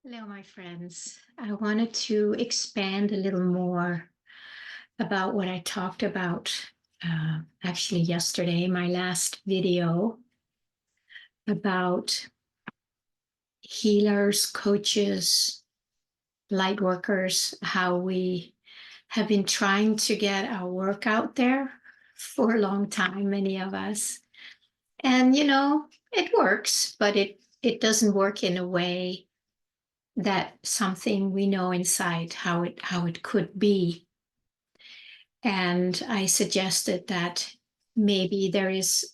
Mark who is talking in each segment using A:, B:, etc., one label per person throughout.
A: Hello, my friends. I wanted to expand a little more about what I talked about actually yesterday, my last video about healers, coaches, light workers, how we have been trying to get our work out there for a long time, many of us. And, it works, but it doesn't work in a way that something we know inside how it could be. And I suggested that maybe there is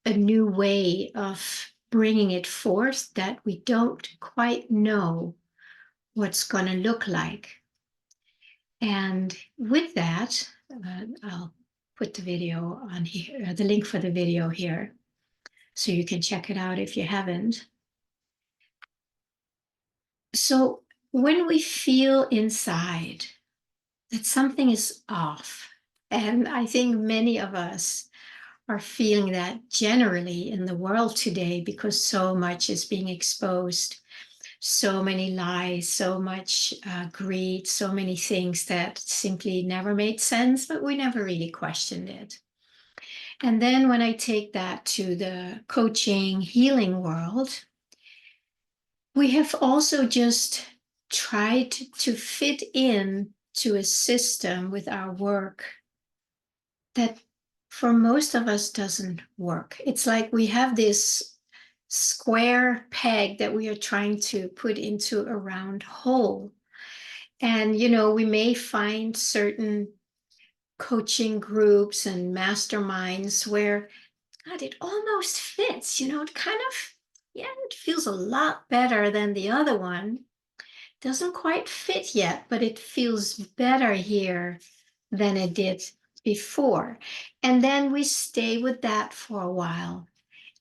A: a new way of bringing it forth that we don't quite know what's going to look like. And with that, I'll put the video on here, the link for the video here, so you can check it out if you haven't. So when we feel inside that something is off, and I think many of us are feeling that generally in the world today because so much is being exposed, so many lies, so much greed, so many things that simply never made sense, but we never really questioned it. And then when I take that to the coaching, healing world, we have also just tried to fit in to a system with our work that for most of us doesn't work. It's like we have this square peg that we are trying to put into a round hole. And, we may find certain coaching groups and masterminds where, God, it almost fits, it kind of, yeah, it feels a lot better than the other one. Doesn't quite fit yet, but it feels better here than it did before. And then we stay with that for a while.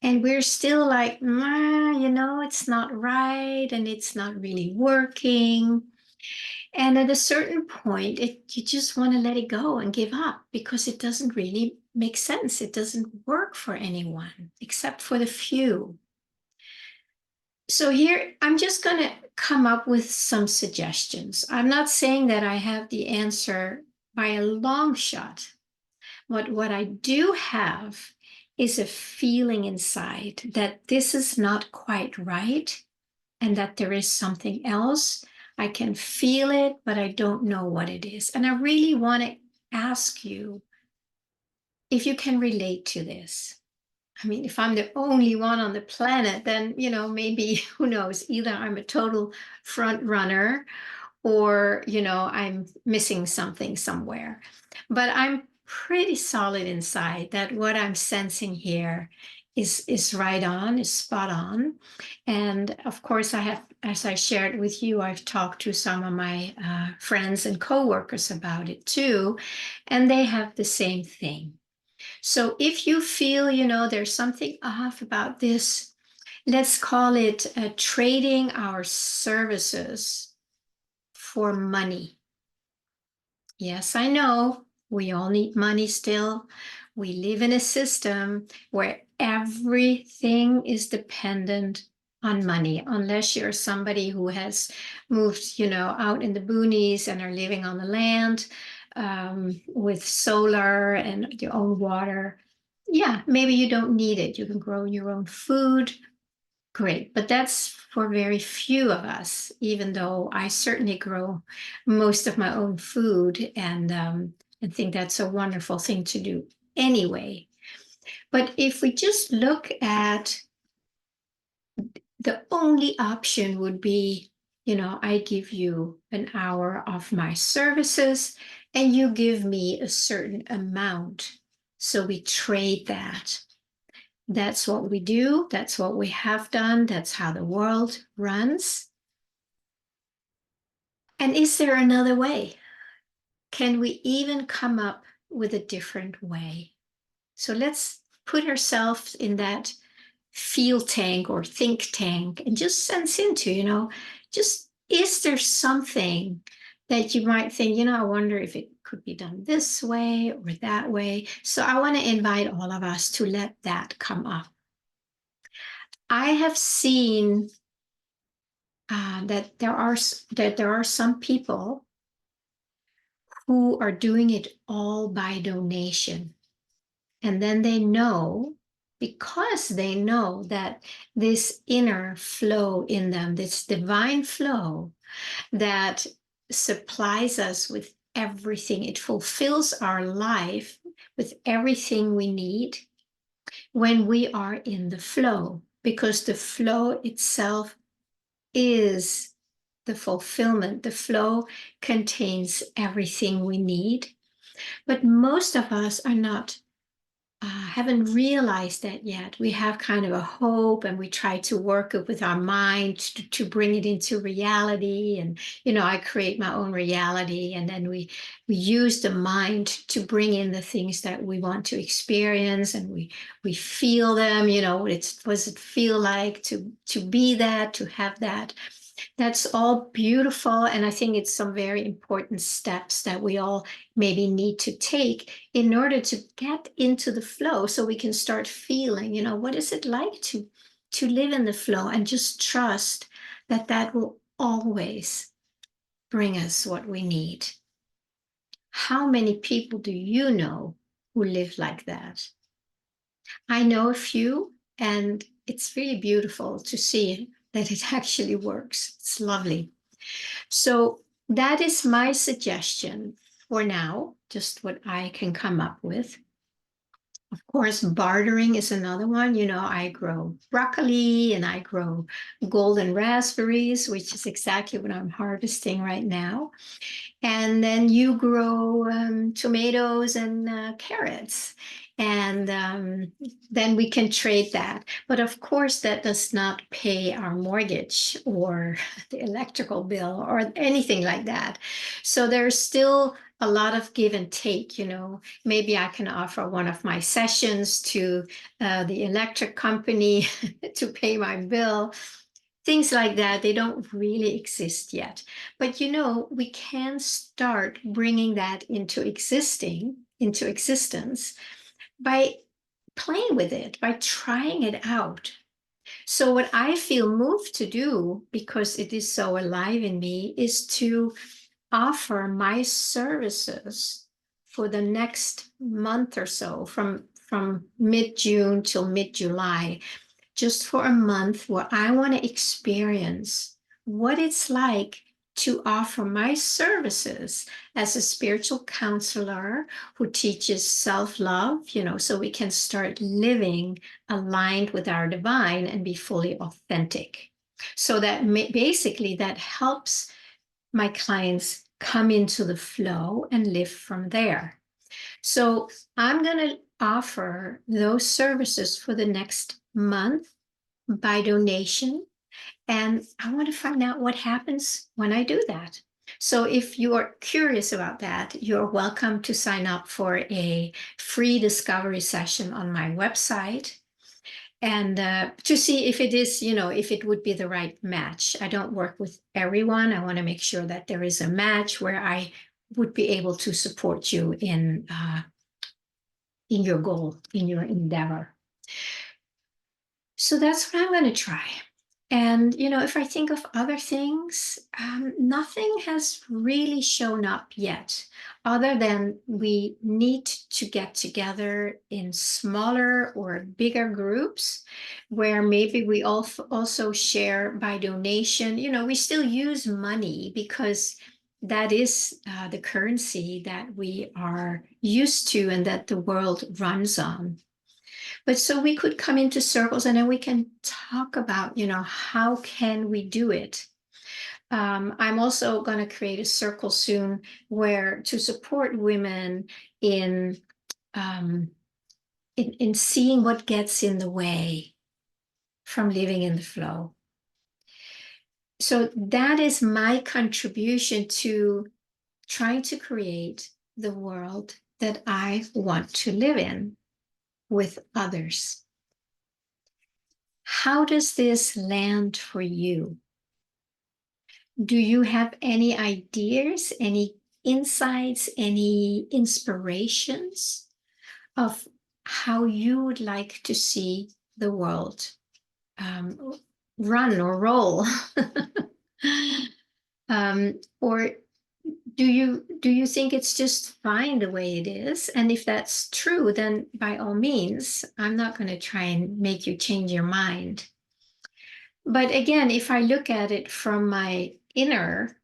A: And we're still like, it's not right and it's not really working. And at a certain point, you just want to let it go and give up because it doesn't really make sense. It doesn't work for anyone except for the few. So here, I'm just going to come up with some suggestions. I'm not saying that I have the answer by a long shot. What I do have is a feeling inside that this is not quite right and that there is something else. I can feel it, but I don't know what it is. And I really want to ask you if you can relate to this. I mean, if I'm the only one on the planet, then, maybe, who knows, either I'm a total front runner or, I'm missing something somewhere. But I'm pretty solid inside that what I'm sensing here is right on, is spot on. And of course, I have, as I shared with you, I've talked to some of my friends and coworkers about it too, and they have the same thing. So if you feel, there's something off about this, let's call it trading our services for money. Yes, I know we all need money still. We live in a system where everything is dependent on money, unless you're somebody who has moved, out in the boonies and are living on the land with solar and your own water. Yeah, maybe you don't need it. You can grow your own food. Great, but that's for very few of us, even though I certainly grow most of my own food and think that's a wonderful thing to do anyway. But if we just look at the only option would be, I give you an hour of my services and you give me a certain amount. So we trade that. That's what we do. That's what we have done. That's how the world runs. And is there another way? Can we even come up with a different way? So let's put ourselves in that feel tank or think tank and just sense into, just is there something that you might think, I wonder if it could be done this way or that way. So I want to invite all of us to let that come up. I have seen that there are some people who are doing it all by donation. And then they know, because they know that this inner flow in them, this divine flow that supplies us with everything, it fulfills our life with everything we need when we are in the flow, because the flow itself is the fulfillment. The flow contains everything we need. But most of us are not, haven't realized that yet. We have kind of a hope and we try to work it with our mind to bring it into reality. And, I create my own reality. And then we use the mind to bring in the things that we want to experience, and we feel them, what does it feel like to be that, to have that. That's all beautiful. And I think it's some very important steps that we all maybe need to take in order to get into the flow, so we can start feeling, what is it like to live in the flow, and just trust that that will always bring us what we need. How many people do you know who live like that? I know a few, and it's really beautiful to see that it actually works. It's lovely. So that is my suggestion for now, just what I can come up with. Of course, bartering is another one. I grow broccoli and I grow golden raspberries, which is exactly what I'm harvesting right now. And then you grow tomatoes and carrots. And then we can trade that. But of course, that does not pay our mortgage or the electrical bill or anything like that. So there's still a lot of give and take. Maybe I can offer one of my sessions to the electric company to pay my bill. Things like that, they don't really exist yet. But we can start bringing that into existence by playing with it, by trying it out. So what I feel moved to do, because it is so alive in me, is to offer my services for the next month or so, from mid-June till mid-July, just for a month, where I want to experience what it's like to offer my services as a spiritual counselor who teaches self-love, so we can start living aligned with our divine and be fully authentic. So that basically that helps my clients come into the flow and live from there. So I'm going to offer those services for the next month by donation. And I want to find out what happens when I do that. So if you are curious about that, you're welcome to sign up for a free discovery session on my website, and to see if it is, if it would be the right match. I don't work with everyone. I want to make sure that there is a match where I would be able to support you in your goal, in your endeavor. So that's what I'm going to try. And, if I think of other things, nothing has really shown up yet, other than we need to get together in smaller or bigger groups where maybe we also share by donation. We still use money because that is the currency that we are used to and that the world runs on. But so we could come into circles, and then we can talk about, how can we do it? I'm also going to create a circle soon where to support women in, in seeing what gets in the way from living in the flow. So that is my contribution to trying to create the world that I want to live in with others. How does this land for you? Do you have any ideas, any insights, any inspirations of how you would like to see the world run or roll? Or do you think it's just fine the way it is? And if that's true, then by all means, I'm not going to try and make you change your mind. But again, if I look at it from my inner,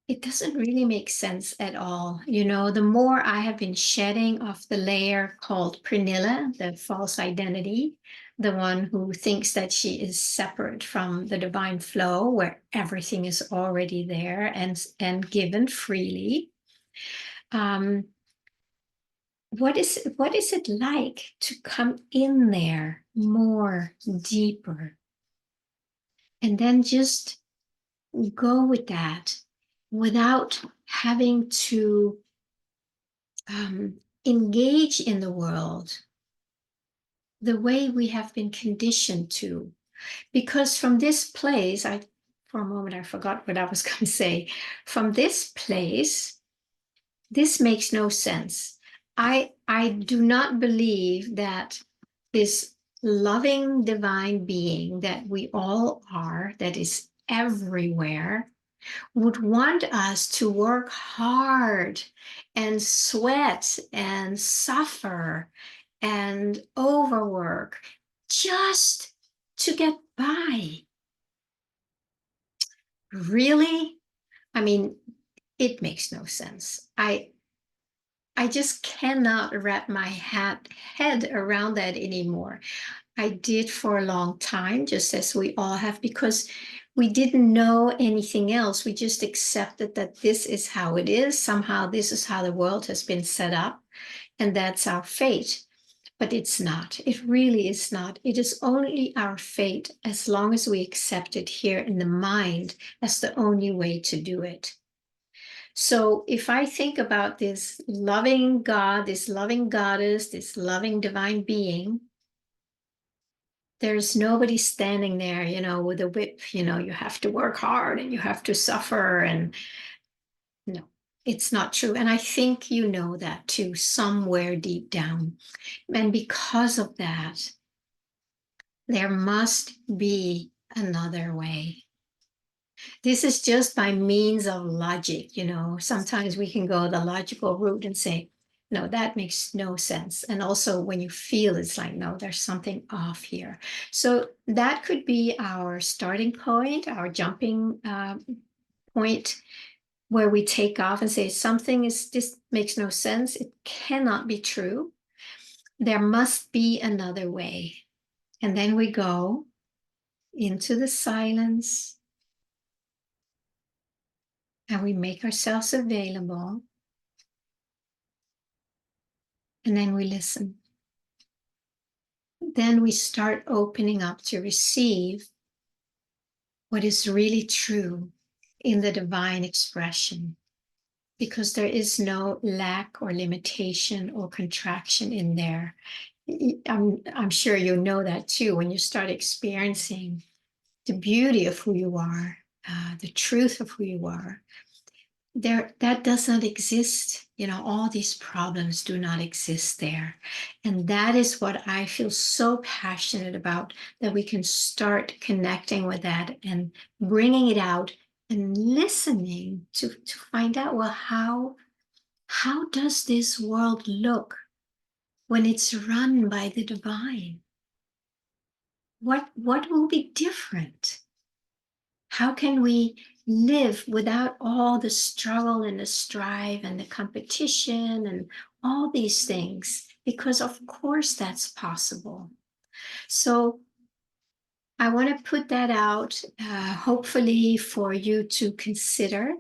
A: it doesn't really make sense at all. The more I have been shedding off the layer called Pranilla, the false identity, the one who thinks that she is separate from the divine flow, where everything is already there and given freely. Um, what is it like to come in there more deeper and then just go with that without having to engage in the world the way we have been conditioned to? Because from this place, for a moment I forgot what I was going to say. From this place, this makes no sense. I do not believe that this loving divine being that we all are, that is everywhere, would want us to work hard and sweat and suffer and overwork just to get by. Really? I mean, it makes no sense. I just cannot wrap my head around that anymore. I did for a long time, just as we all have, because we didn't know anything else. We just accepted that this is how it is. Somehow, this is how the world has been set up, and that's our fate. But it's not. It really is not. It is only our fate as long as we accept it here in the mind as the only way to do it. So if I think about this loving God, this loving goddess, this loving divine being, there's nobody standing there, with a whip, you have to work hard and you have to suffer. And no, it's not true. And I think you know that too, somewhere deep down. And because of that, there must be another way. This is just by means of logic. Sometimes we can go the logical route and say, no, that makes no sense. And also when you feel it's like, no, there's something off here. So that could be our starting point, our jumping point, where we take off and say, this makes no sense. It cannot be true. There must be another way. And then we go into the silence and we make ourselves available. And then we listen. Then we start opening up to receive what is really true in the divine expression, because there is no lack or limitation or contraction in there. I'm sure you know that too, when you start experiencing the beauty of who you are, the truth of who you are. That does not exist. All these problems do not exist there. And that is what I feel so passionate about, that we can start connecting with that and bringing it out and listening to find out, well, how does this world look when it's run by the divine? What will be different? How can we live without all the struggle and the strive and the competition and all these things? Because of course that's possible. So I want to put that out, hopefully for you to consider,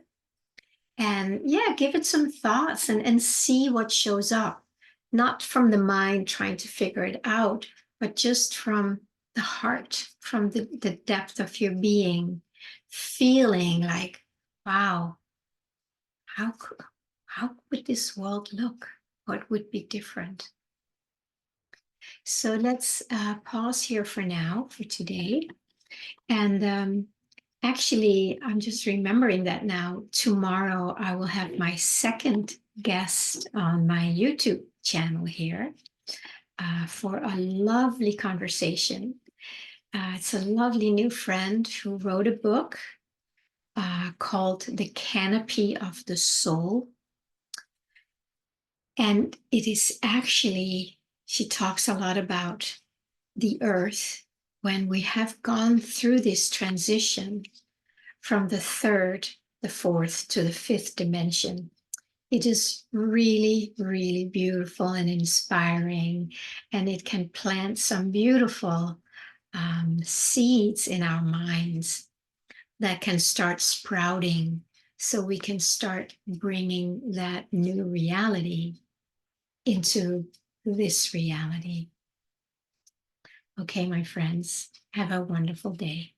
A: and give it some thoughts and see what shows up. Not from the mind trying to figure it out, but just from the heart, from the depth of your being, feeling like, wow, how would this world look? What would be different? So let's pause here for now, for today. And actually, I'm just remembering that now. Tomorrow, I will have my second guest on my YouTube channel here for a lovely conversation. It's a lovely new friend who wrote a book called The Canopy of the Soul. And it is actually, she talks a lot about the earth when we have gone through this transition from the third, the fourth to the fifth dimension. It is really, really beautiful and inspiring, and it can plant some beautiful seeds in our minds that can start sprouting so we can start bringing that new reality into this reality. Okay, my friends, have a wonderful day.